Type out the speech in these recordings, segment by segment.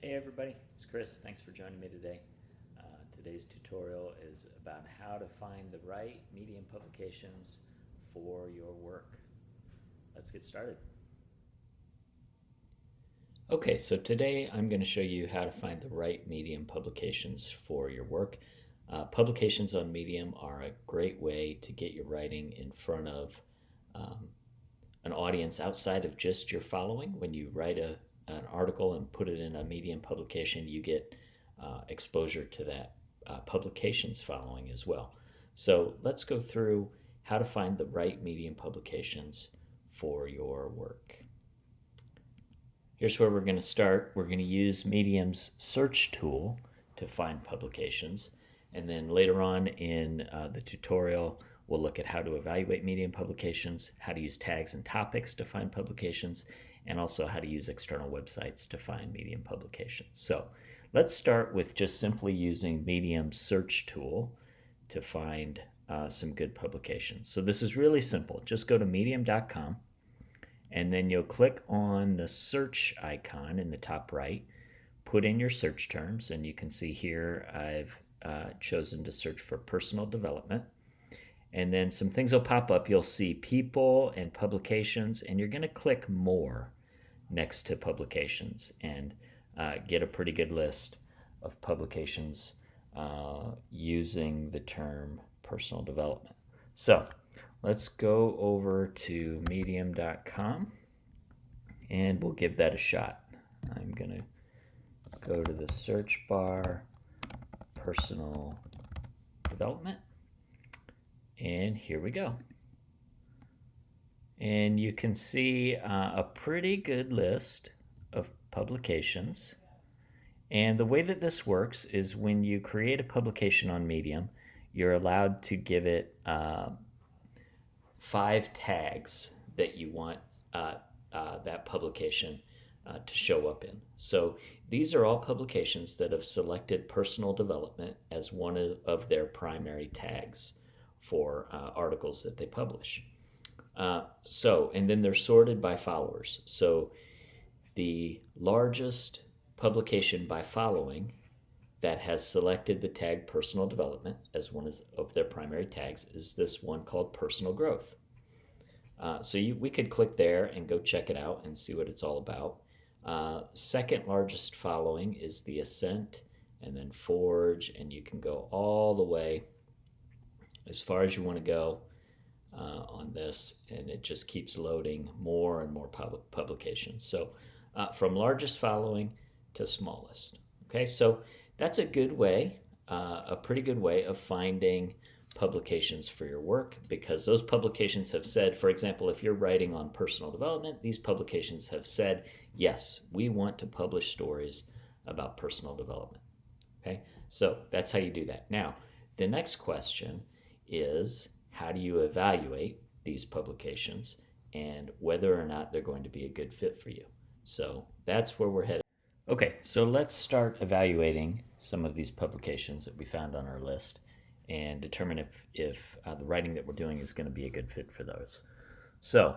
Hey everybody, it's Chris. Thanks for joining me today. Today's tutorial is about how to find the right medium publications for your work. Let's get started. Okay, so today I'm going to show you how to find the right medium publications for your work. Publications on Medium are a great way to get your writing in front of an audience outside of just your following. When you write an article and put it in a Medium publication, you get exposure to that publications following as well. So let's go through how to find the right Medium publications for your work. Here's where we're going to start. We're going to use Medium's search tool to find publications. And then later on in the tutorial, we'll look at how to evaluate Medium publications, how to use tags and topics to find publications, and also how to use external websites to find Medium publications. So let's start with just simply using Medium's search tool to find some good publications. So this is really simple. Just go to medium.com, and then you'll click on the search icon in the top right, put in your search terms, and you can see here I've chosen to search for personal development. And then some things will pop up. You'll see people and publications, and you're going to click more next to publications and get a pretty good list of publications using the term personal development. So let's go over to medium.com and we'll give that a shot. I'm going to go to the search bar, personal development, and here we go. And you can see a pretty good list of publications. And the way that this works is when you create a publication on Medium, you're allowed to give it 5 tags that you want that publication to show up in. So these are all publications that have selected personal development as one of their primary tags for articles that they publish. And then they're sorted by followers. So the largest publication by following that has selected the tag personal development as one of their primary tags is this one called personal growth. We could click there and go check it out and see what it's all about. Second largest following is the Ascent, and then Forge, and you can go all the way as far as you want to go on this, and it just keeps loading more and more publications. So from largest following to smallest. Okay, so that's a good way, a pretty good way of finding publications for your work, because those publications have said, for example, if you're writing on personal development, these publications have said, yes, we want to publish stories about personal development. Okay, so that's how you do that. Now, the next question is, how do you evaluate these publications and whether or not they're going to be a good fit for you? So that's where we're headed. Okay, so let's start evaluating some of these publications that we found on our list and determine if the writing that we're doing is going to be a good fit for those. So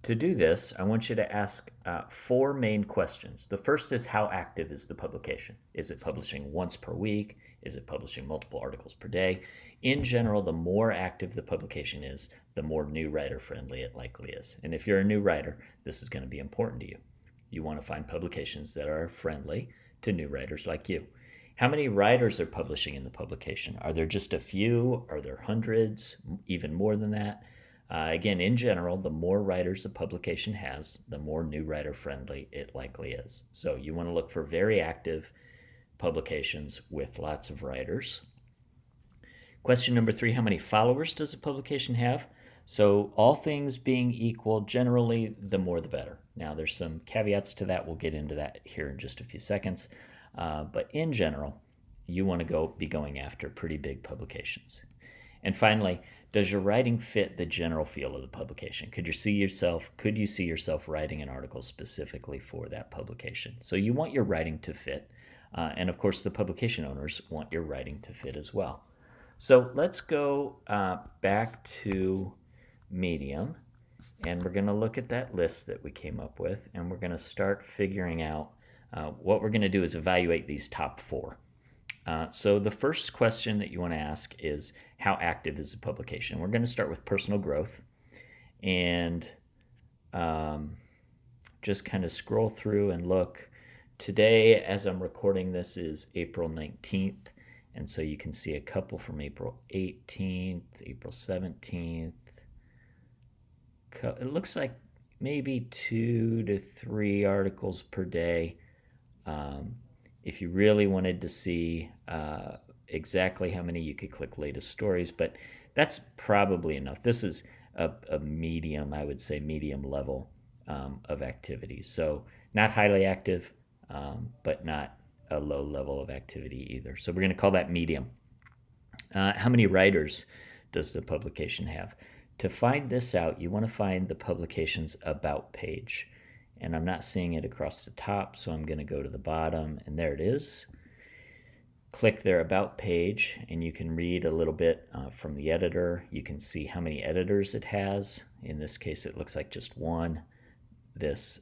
to do this, I want you to ask 4 main questions. The first is, how active is the publication? Is it publishing once per week? Is it publishing multiple articles per day? In general, the more active the publication is, the more new writer friendly it likely is. And if you're a new writer, this is going to be important to you. You want to find publications that are friendly to new writers like you. How many writers are publishing in the publication? Are there just a few? Are there hundreds? Even more than that? Again, in general, the more writers a publication has, the more new writer friendly it likely is. So you want to look for very active publications with lots of writers. Question number 3, how many followers does a publication have? So all things being equal, generally, the more the better. Now, there's some caveats to that. We'll get into that here in just a few seconds. But in general, you want to be going after pretty big publications. And finally, does your writing fit the general feel of the publication? Could you see yourself writing an article specifically for that publication? So you want your writing to fit. And of course, the publication owners want your writing to fit as well. So let's go back to Medium, and we're going to look at that list that we came up with, and we're going to start figuring out What we're going to do is evaluate these top four. So the first question that you want to ask is, how active is the publication? We're going to start with personal growth, and just kind of scroll through and look. Today, as I'm recording this, is April 19th, and so you can see a couple from April 18th, April 17th. It looks like maybe 2 to 3 articles per day. If you really wanted to see exactly how many, you could click latest stories, but that's probably enough. This is a medium, I would say medium level of activity. So not highly active, but not a low level of activity either. So we're going to call that medium. How many writers does the publication have? To find this out, you want to find the publication's about page. And I'm not seeing it across the top, so I'm going to go to the bottom, and there it is. Click their about page, and you can read a little bit from the editor. You can see how many editors it has. In this case, it looks like just one. This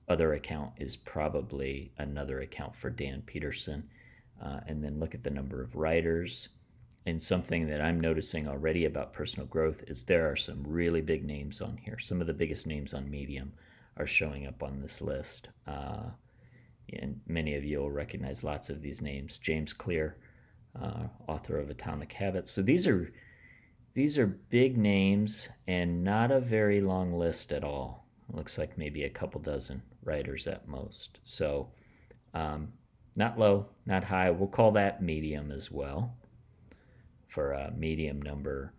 other account is probably another account for Dan Peterson. And then look at the number of writers. And something that I'm noticing already about personal growth is there are some really big names on here. Some of the biggest names on Medium are showing up on this list. And many of you will recognize lots of these names. James Clear, author of Atomic Habits. So these are big names and not a very long list at all. It looks like maybe a couple dozen writers at most. So not low, not high. We'll call that medium as well, for a medium number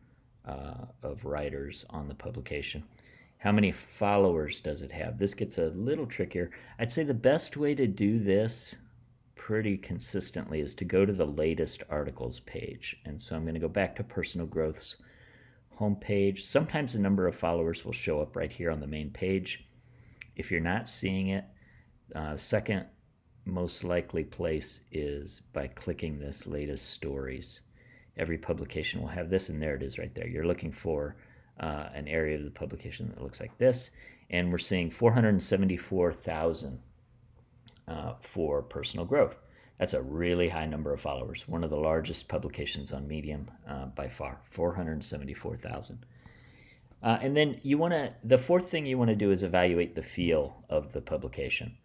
of writers on the publication. How many followers does it have? This gets a little trickier. I'd say the best way to do this pretty consistently is to go to the latest articles page. And so I'm going to go back to Personal Growth's homepage. Sometimes the number of followers will show up right here on the main page. If you're not seeing it, second most likely place is by clicking this latest stories. Every publication will have this, and there it is right there. You're looking for an area of the publication that looks like this, and we're seeing 474,000 for Personal Growth. That's a really high number of followers. One of the largest publications on Medium by far, 474,000. And then the fourth thing you want to do is evaluate the feel of the publication.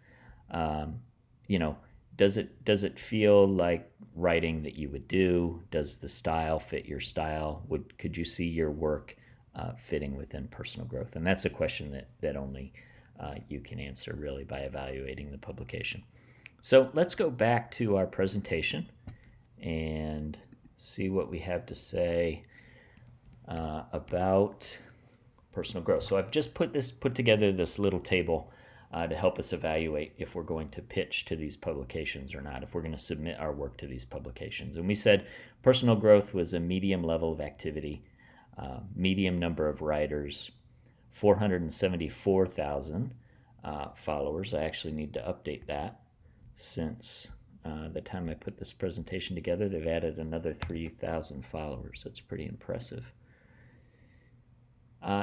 Does it feel like writing that you would do? Does the style fit your style? Could you see your work fitting within Personal Growth? And that's a question that only you can answer really by evaluating the publication. So let's go back to our presentation and see what we have to say about Personal Growth. So I've just put together this little table to help us evaluate if we're going to pitch to these publications or not, if we're going to submit our work to these publications. And we said Personal Growth was a medium level of activity, medium number of writers, 474,000 followers. I actually need to update that since the time I put this presentation together. They've added another 3,000 followers. That's pretty impressive.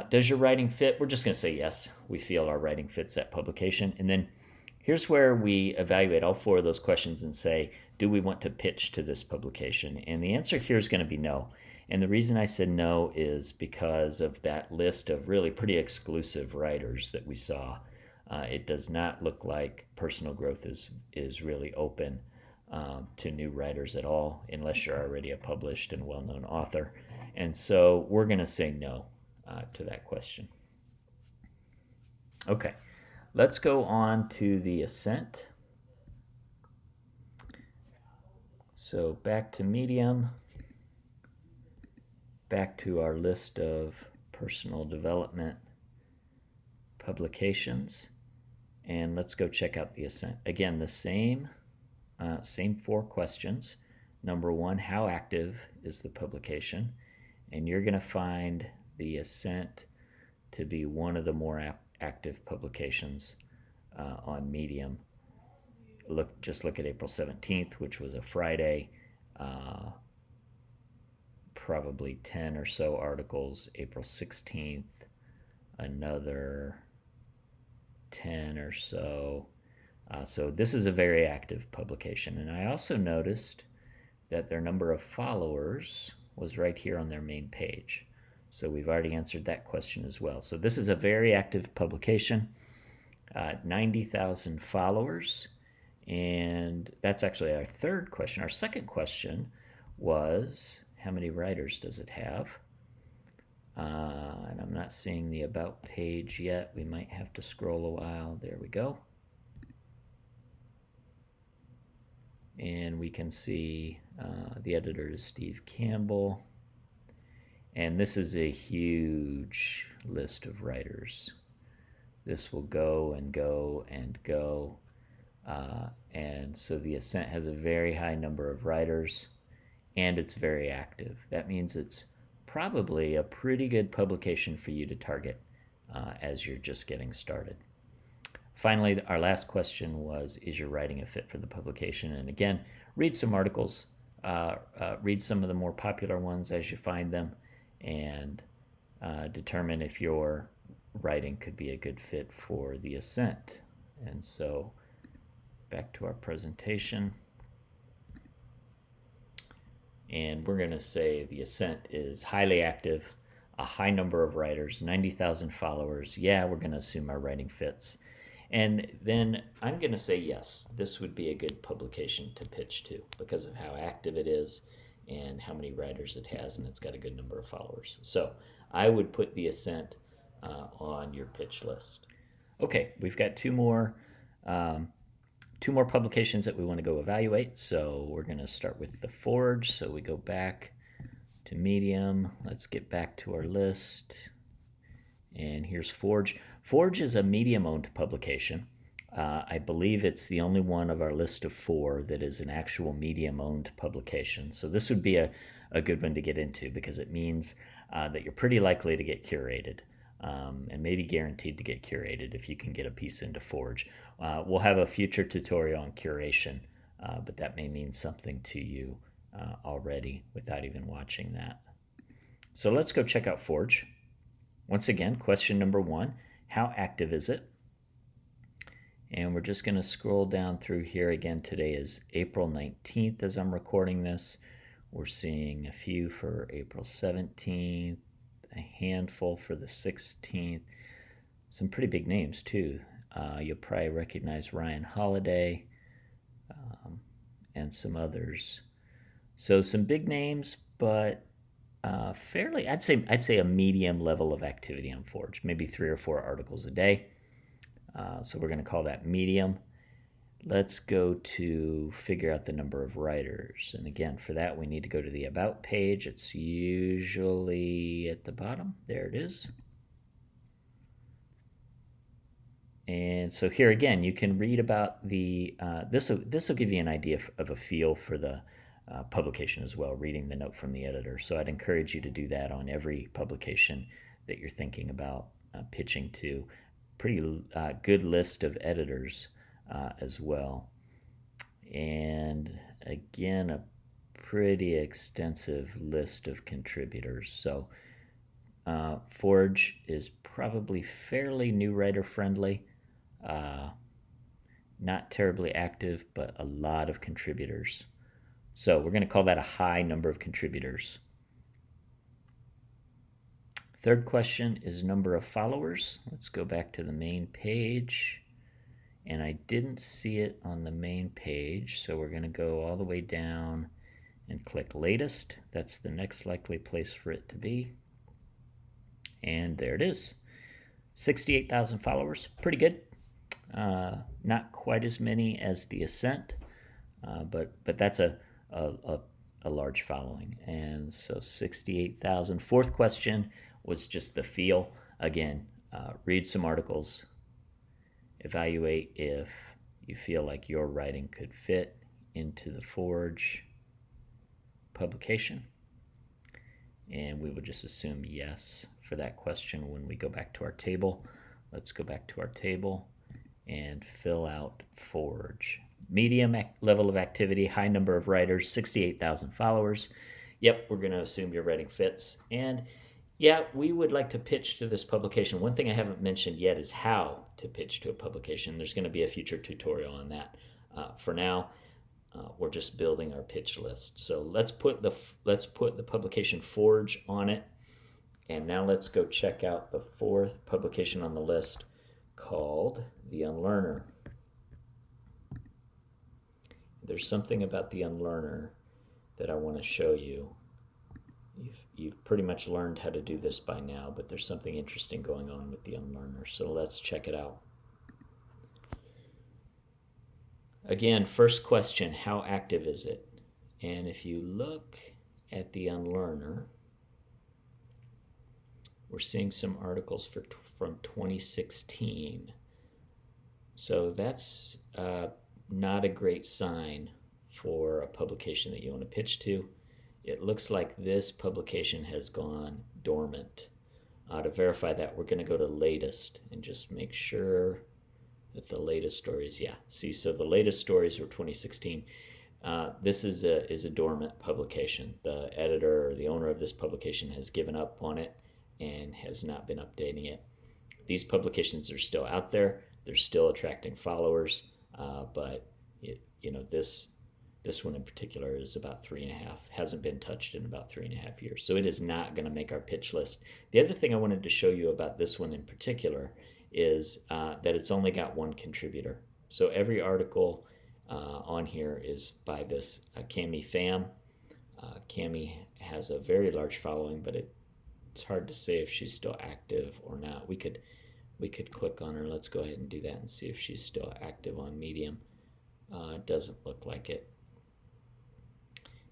Does your writing fit? We're just going to say yes. We feel our writing fits that publication. And then here's where we evaluate all four of those questions and say, do we want to pitch to this publication? And the answer here is going to be no. And the reason I said no is because of that list of really pretty exclusive writers that we saw. It does not look like Personal Growth is really open to new writers at all, unless you're already a published and well-known author. And so we're going to say no to that question. Okay, let's go on to the Ascent. So back to Medium, back to our list of personal development publications, and let's go check out the Ascent. Again, the same four questions. Number one, how active is the publication? And you're going to find the Ascent to be one of the more active publications on Medium. Just look at April 17th, which was a Friday. Probably 10 or so articles. April 16th, another 10 or so. So this is a very active publication. And I also noticed that their number of followers was right here on their main page. So we've already answered that question as well. So this is a very active publication, 90,000 followers. And that's actually our third question. Our second question was, how many writers does it have? And I'm not seeing the About page yet. We might have to scroll a while. There we go. And we can see the editor is Steve Campbell. And this is a huge list of writers. This will go and go and go. And so the Ascent has a very high number of writers, and it's very active. That means it's probably a pretty good publication for you to target as you're just getting started. Finally, our last question was, is your writing a fit for the publication? And again, read some articles, read some of the more popular ones as you find them, and determine if your writing could be a good fit for the Ascent. And so back to our presentation. And we're going to say the Ascent is highly active, a high number of writers, 90,000 followers. Yeah, we're going to assume our writing fits. And then I'm going to say yes, this would be a good publication to pitch to because of how active it is and how many writers it has, and it's got a good number of followers. So I would put the Ascent on your pitch list. Okay, we've got two more publications that we want to go evaluate. So we're going to start with the Forge. So we go back to Medium. Let's get back to our list. And here's Forge. Forge is a Medium-owned publication. I believe it's the only one of our list of 4 that is an actual Medium-owned publication. So this would be a good one to get into because it means that you're pretty likely to get curated. And maybe guaranteed to get curated if you can get a piece into Forge. We'll have a future tutorial on curation, but that may mean something to you already without even watching that. So let's go check out Forge. Once again, question number 1, how active is it? And we're just going to scroll down through here. Again, today is April 19th as I'm recording this. We're seeing a few for April 17th, a handful for the 16th. Some pretty big names too. You'll probably recognize Ryan Holiday and some others. So some big names, but fairly, I'd say a medium level of activity on Forge, maybe 3 or 4 articles a day. So we're going to call that medium. Let's go to figure out the number of writers. And again, for that, we need to go to the About page. It's usually at the bottom. There it is. And so here again, you can read about the, this will give you an idea of a feel for the publication as well, reading the note from the editor. So I'd encourage you to do that on every publication that you're thinking about pitching to. Pretty good list of editors as well. And again, a pretty extensive list of contributors. So Forge is probably fairly new writer friendly, not terribly active, but a lot of contributors. So we're going to call that a high number of contributors. Third question is number of followers. Let's go back to the main page. And I didn't see it on the main page, so we're going to go all the way down and click latest. That's the next likely place for it to be. And there it is. 68,000 followers, pretty good. Not quite as many as the Ascent, but that's a large following. And so 68,000. Fourth question was just the feel. Again, read some articles, evaluate if you feel like your writing could fit into the Forge publication. And we would just assume yes for that question when we go back to our table. Let's go back to our table and fill out Forge. Medium level of activity, high number of writers, 68,000 followers. Yep, we're going to assume your writing fits. And Yeah, we would like to pitch to this publication. One thing I haven't mentioned yet is how to pitch to a publication. There's going to be a future tutorial on that. For now, we're just building our pitch list. So let's put the publication Forge on it, and now let's go check out the fourth publication on the list called The Unlearner. There's something about The Unlearner that I want to show you. You've pretty much learned how to do this by now, but there's something interesting going on with The Unlearner, so let's check it out. Again, first question, how active is it? And if you look at The Unlearner, we're seeing some articles from 2016. So that's not a great sign for a publication that you want to pitch to. It looks like this publication has gone dormant. To verify that, we're going to go to latest and just make sure that the latest stories, yeah. See, so the latest stories were 2016. This is a dormant publication. The editor or the owner of this publication has given up on it and has not been updating it. These publications are still out there. They're still attracting followers, but this one in particular is about 3.5, hasn't been touched in about 3.5 years. So it is not going to make our pitch list. The other thing I wanted to show you about this one in particular is that it's only got one contributor. So every article on here is by this Cami Pham. Cami has a very large following, but it's hard to say if she's still active or not. We could click on her. Let's go ahead and do that and see if she's still active on Medium. It doesn't look like it.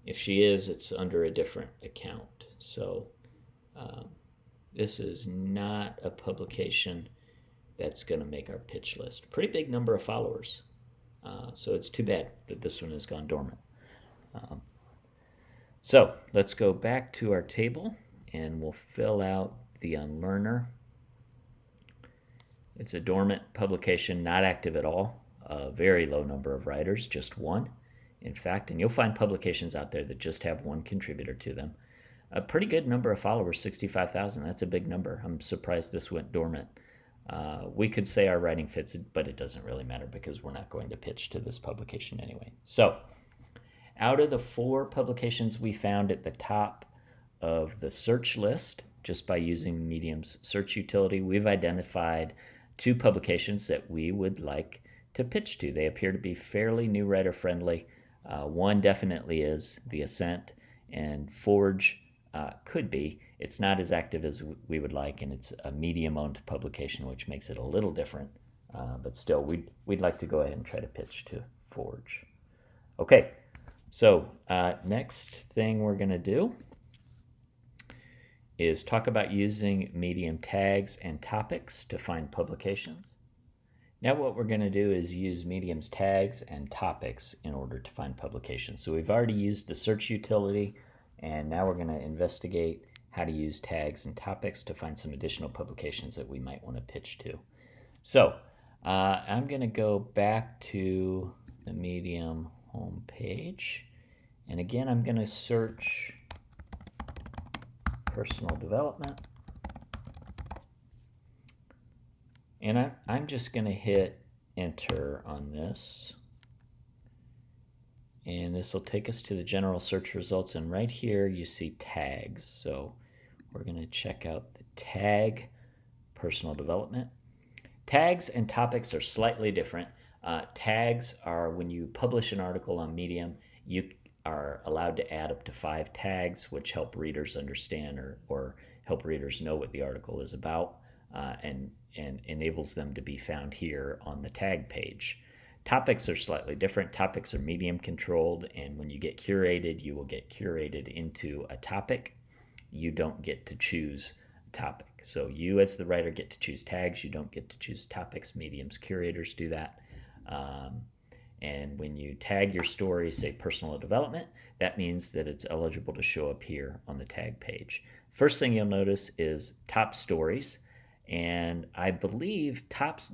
If she is, it's under a different account. So this is not a publication that's going to make our pitch list. Pretty big number of followers. So it's too bad that this one has gone dormant. So let's go back to our table and we'll fill out The Unlearner. It's a dormant publication, not active at all. A very low number of writers, just one. In fact, and you'll find publications out there that just have one contributor to them. A pretty good number of followers, 65,000. That's a big number. I'm surprised this went dormant. We could say our writing fits it, but it doesn't really matter because we're not going to pitch to this publication anyway. So, out of the 4 publications we found at the top of the search list, just by using Medium's search utility, we've identified 2 publications that we would like to pitch to. They appear to be fairly new writer friendly. One definitely is The Ascent, and Forge could be. It's not as active as we would like, and it's a Medium-owned publication, which makes it a little different. But still, we'd like to go ahead and try to pitch to Forge. Okay, so next thing we're going to do is talk about using Medium tags and topics to find publications. Now what we're going to do is use Medium's tags and topics in order to find publications. So we've already used the search utility, and now we're going to investigate how to use tags and topics to find some additional publications that we might want to pitch to. So I'm going to go back to the Medium homepage, and again I'm going to search personal development. And I'm just going to hit enter on this. And this will take us to the general search results. And right here you see tags. So we're going to check out the tag personal development. Tags and topics are slightly different. Tags are when you publish an article on Medium, you are allowed to add up to 5 tags, which help readers understand or help readers know what the article is about. And enables them to be found here on the tag page. Topics are slightly different. Topics are Medium controlled, and when you get curated, you will get curated into a topic. You don't get to choose a topic. So you as the writer get to choose tags. You don't get to choose topics. Medium's curators do that. And when you tag your story, say personal development, that means that it's eligible to show up here on the tag page. First thing you'll notice is top stories. And I believe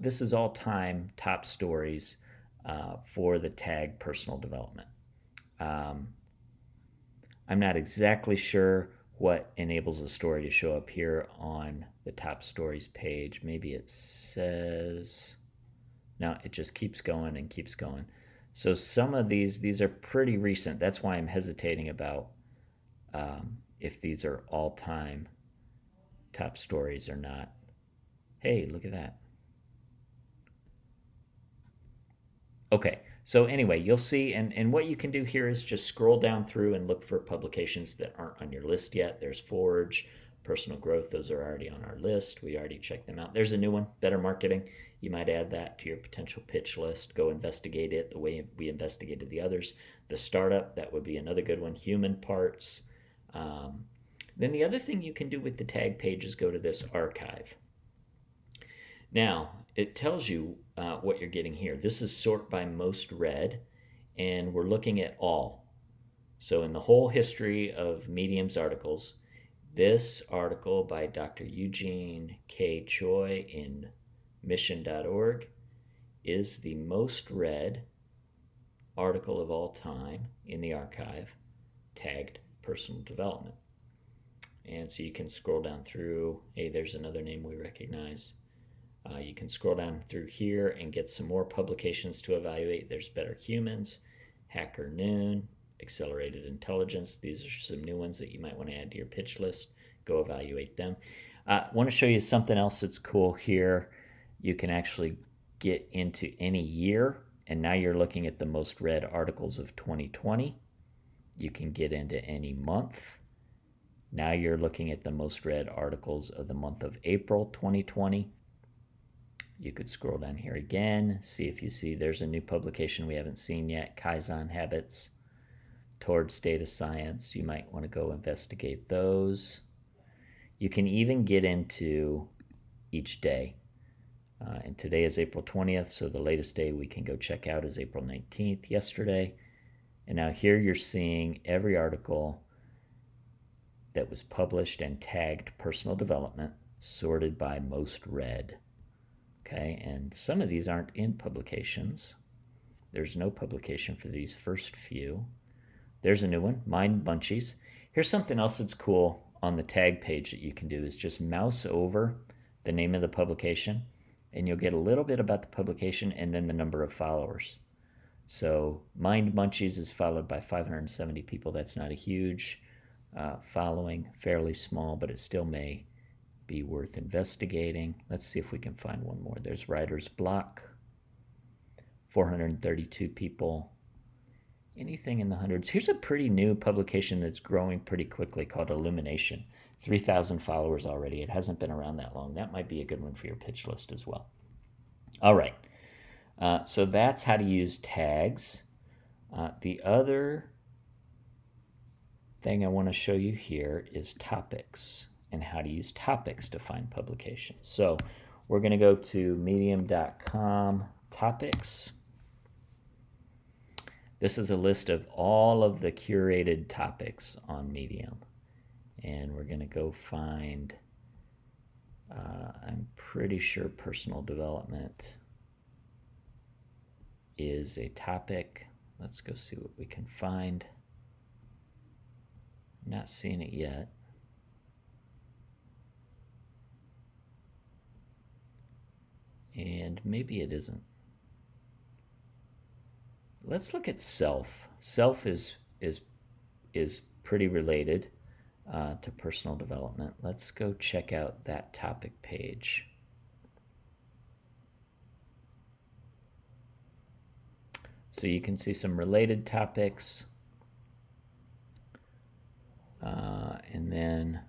this is all time top stories for the tag personal development. I'm not exactly sure what enables a story to show up here on the top stories page. Maybe it says, no, it just keeps going and keeps going. So some of these are pretty recent. That's why I'm hesitating about if these are all-time top stories or not. Hey, look at that. Okay, so anyway, you'll see, and what you can do here is just scroll down through and look for publications that aren't on your list yet. There's Forge, Personal Growth, those are already on our list. We already checked them out. There's a new one, Better Marketing. You might add that to your potential pitch list. Go investigate it the way we investigated the others. The Startup, that would be another good one. Human Parts. Then the other thing you can do with the tag page is go to this archive. Now, it tells you what you're getting here. This is sort by most read, and we're looking at all. So in the whole history of Medium's articles, this article by Dr. Eugene K. Choi in mission.org is the most read article of all time in the archive, tagged personal development. And so you can scroll down through. Hey, there's another name we recognize. You can scroll down through here and get some more publications to evaluate. There's Better Humans, Hacker Noon, Accelerated Intelligence. These are some new ones that you might want to add to your pitch list. Go evaluate them. I want to show you something else that's cool here. You can actually get into any year, and now you're looking at the most read articles of 2020. You can get into any month. Now you're looking at the most read articles of the month of April 2020. You could scroll down here again, see if you see there's a new publication we haven't seen yet, Kaizen Habits Towards Data Science. You might want to go investigate those. You can even get into each day. And today is April 20th, so the latest day we can go check out is April 19th, yesterday. And now here you're seeing every article that was published and tagged personal development, sorted by most read. Okay, and some of these aren't in publications. There's no publication for these first few. There's a new one, Mind Munchies. Here's something else that's cool on the tag page that you can do is just mouse over the name of the publication, and you'll get a little bit about the publication and then the number of followers. So Mind Munchies is followed by 570 people. That's not a huge following, fairly small, but it still may be worth investigating. Let's see if we can find one more. There's Writer's Block, 432 people. Anything in the hundreds. Here's a pretty new publication that's growing pretty quickly called Illumination. 3,000 followers already. It hasn't been around that long. That might be a good one for your pitch list as well. All right. So that's how to use tags. The other thing I want to show you here is topics and how to use topics to find publications. So we're going to go to medium.com topics. This is a list of all of the curated topics on Medium. And we're going to go find, I'm pretty sure personal development is a topic. Let's go see what we can find. I'm not seeing it yet. And maybe it isn't. Let's look at self. Self is pretty related to personal development. Let's go check out that topic page. So you can see some related topics. And then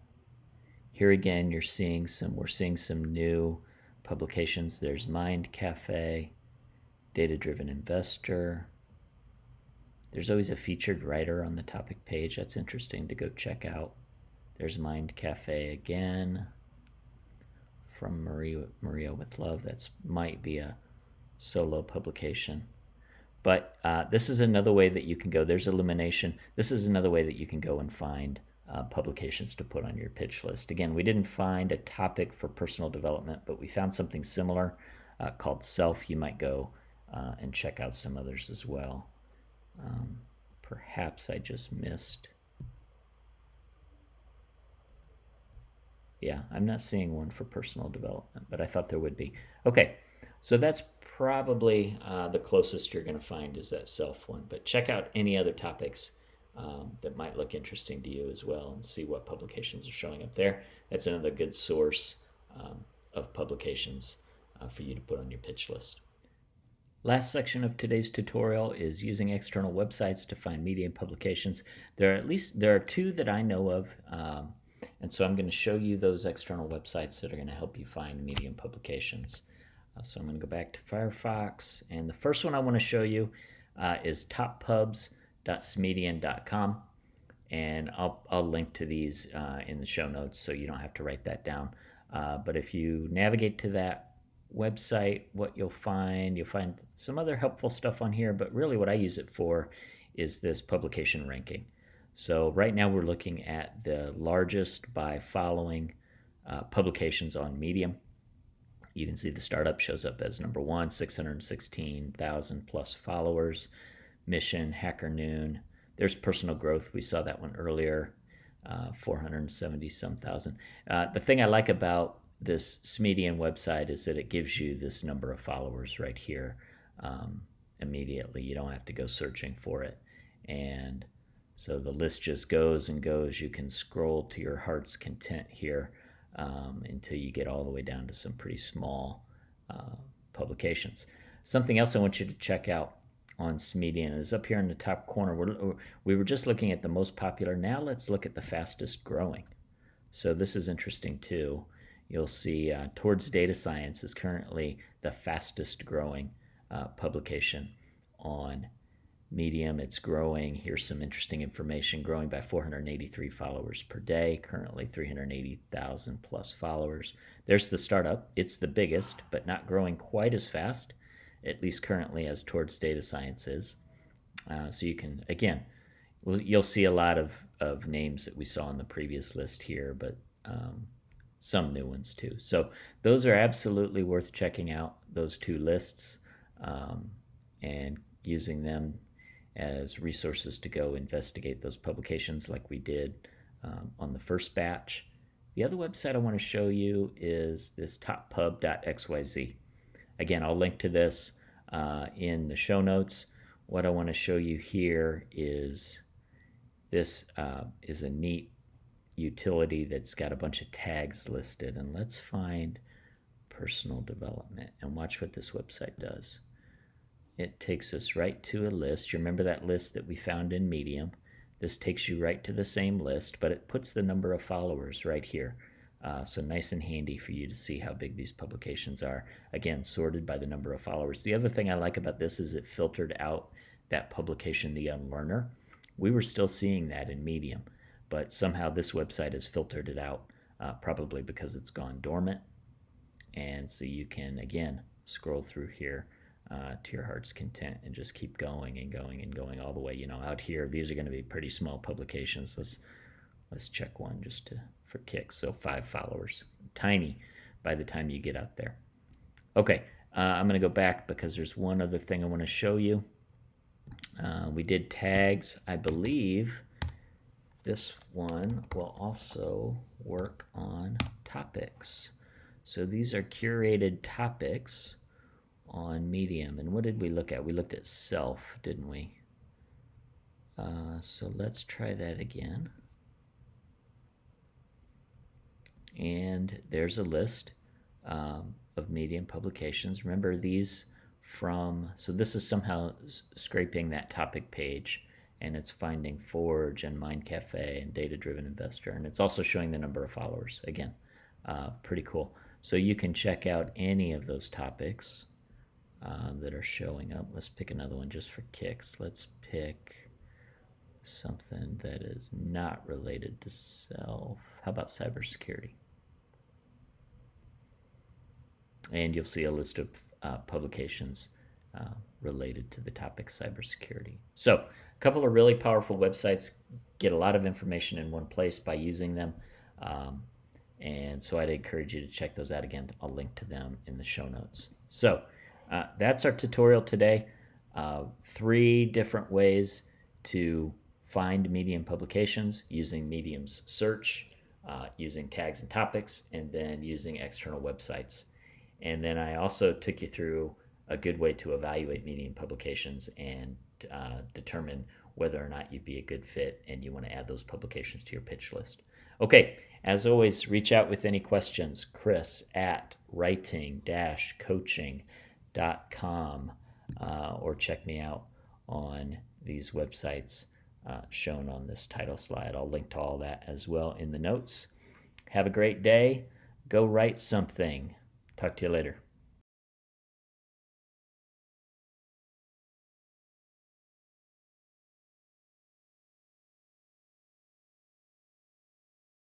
here again, we're seeing some new publications. There's Mind Cafe, Data Driven Investor. There's always a featured writer on the topic page. That's interesting to go check out. There's Mind Cafe again from Maria with Love. That might be a solo publication. But this is another way that you can go. There's Illumination. This is another way that you can go and find publications to put on your pitch list. Again, we didn't find a topic for personal development, but we found something similar called Self. You might go and check out some others as well. Perhaps I just missed. Yeah, I'm not seeing one for personal development, but I thought there would be. Okay, so that's probably the closest you're going to find is that self one. But check out any other topics that might look interesting to you as well and see what publications are showing up there. That's another good source of publications for you to put on your pitch list. Last section of today's tutorial is using external websites to find media and publications. There are two that I know of, and so I'm going to show you those external websites that are going to help you find media and publications. So I'm going to go back to Firefox, and the first one I want to show you is toppubs.smedian.com, and I'll link to these in the show notes so you don't have to write that down. But if you navigate to that website, what you'll find some other helpful stuff on here, but really what I use it for is this publication ranking. So right now we're looking at the largest by following publications on Medium. You can see the startup shows up as number one, 616,000 plus followers. Mission, Hacker Noon. There's personal growth. We saw that one earlier, 470 some thousand. The thing I like about this Smedian website is that it gives you this number of followers right here immediately. You don't have to go searching for it. And so the list just goes and goes. You can scroll to your heart's content here until you get all the way down to some pretty small publications. Something else I want you to check out on Smedian is up here in the top corner. We were just looking at the most popular. Now let's look at the fastest growing. So this is interesting too. You'll see Towards Data Science is currently the fastest growing publication on Medium. It's growing. Here's some interesting information. Growing by 483 followers per day. Currently 380,000 plus followers. There's the startup. It's the biggest, but not growing quite as fast, at least currently, as Towards Data Science is. So you can, again, you'll see a lot of names that we saw on the previous list here, but some new ones too. So those are absolutely worth checking out, those two lists, and using them as resources to go investigate those publications like we did on the first batch. The other website I want to show you is this toppub.xyz. Again, I'll link to this in the show notes. What I want to show you here is this is a neat utility that's got a bunch of tags listed. And let's find personal development and watch what this website does. It takes us right to a list. You remember that list that we found in Medium? This takes you right to the same list, but it puts the number of followers right here. So nice and handy for you to see how big these publications are. Again, sorted by the number of followers. The other thing I like about this is it filtered out that publication, The Unlearner. We were still seeing that in Medium, but somehow this website has filtered it out, probably because it's gone dormant. And so you can, again, scroll through here to your heart's content and just keep going and going and going all the way. Out here, these are going to be pretty small publications. Let's check one just for kicks. So 5 followers, tiny by the time you get out there. Okay, I'm going to go back because there's one other thing I want to show you. We did tags. I believe this one will also work on topics. So these are curated topics on Medium. And what did we look at? We looked at self, didn't we? So let's try that again. And there's a list of Medium publications. Remember these so this is somehow scraping that topic page, and it's finding Forge and Mind Cafe and Data Driven Investor, and it's also showing the number of followers. Again, pretty cool. So you can check out any of those topics that are showing up. Let's pick another one just for kicks. Let's pick something that is not related to self. How about cybersecurity? And you'll see a list of publications related to the topic cybersecurity. So a couple of really powerful websites. Get a lot of information in one place by using them. And so I'd encourage you to check those out. Again, I'll link to them in the show notes. So that's our tutorial today. 3 different ways to find Medium publications using Medium's search. using tags and topics, and then using external websites. And then I also took you through a good way to evaluate Medium publications and determine whether or not you'd be a good fit and you want to add those publications to your pitch list. Okay, as always, reach out with any questions. Chris at writing-coaching.com, or check me out on these websites shown on this title slide. I'll link to all that as well in the notes. Have a great day. Go write something. Talk to you later.